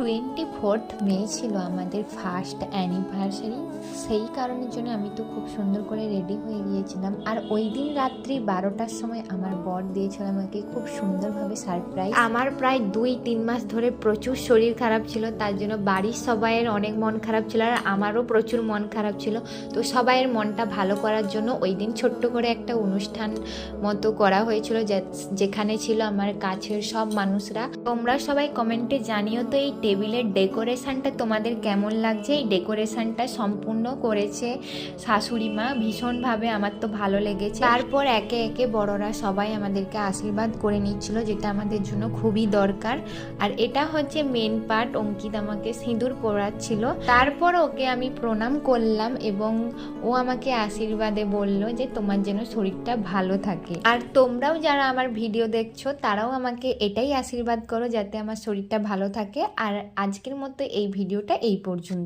24th মে ছিল আমাদের first anniversary. সেই কারণের জন্য আমি তো খুব সুন্দর করে রেডি হয়ে গিয়েছিলাম। আর ওই দিন রাত্রি 12টার সময় আমার বর দিয়েছিল আমাকে খুব সুন্দরভাবে সারপ্রাইজ। আমার প্রায় 2-3 মাস ধরে প্রচুর শরীর খারাপ ছিল, তার জন্য বাড়ির সবাইয়ের অনেক মন খারাপ ছিল আর আমারও প্রচুর মন খারাপ ছিল। তো সবাইয়ের মনটা ভালো করার জন্য ওই দিন ছোট্ট করে একটা অনুষ্ঠান মতো করা হয়েছিল, যেখানে ছিল আমার কাছের সব মানুষরা। তোমরা সবাই কমেন্টে জানিও তো এই টেবিলের ডেকোরেশনটা তোমাদের কেমন লাগছে। এই ডেকোরেশনটা সম্পূর্ণ করেছে শাশুড়ি মা ভীষণভাবে, আমার তো ভালো লেগেছে। তারপর একে একে বড়রা সবাই আমাদেরকে আশীর্বাদ করে নিচ্ছিল, যেটা আমাদের জন্য খুবই দরকার। আর এটা হচ্ছে মেন পার্ট, অঙ্কিত আমাকে সিঁদুর পরাচ্ছিল। তারপর ওকে আমি প্রণাম করলাম এবং ও আমাকে আশীর্বাদে বলল যে তোমার যেন শরীরটা ভালো থাকে। আর তোমরাও যারা আমার ভিডিও দেখছো তারাও আমাকে এটাই আশীর্বাদ করো যাতে আমার শরীরটা ভালো থাকে। আর আজকের মতো এই ভিডিওটা এই পর্যন্ত।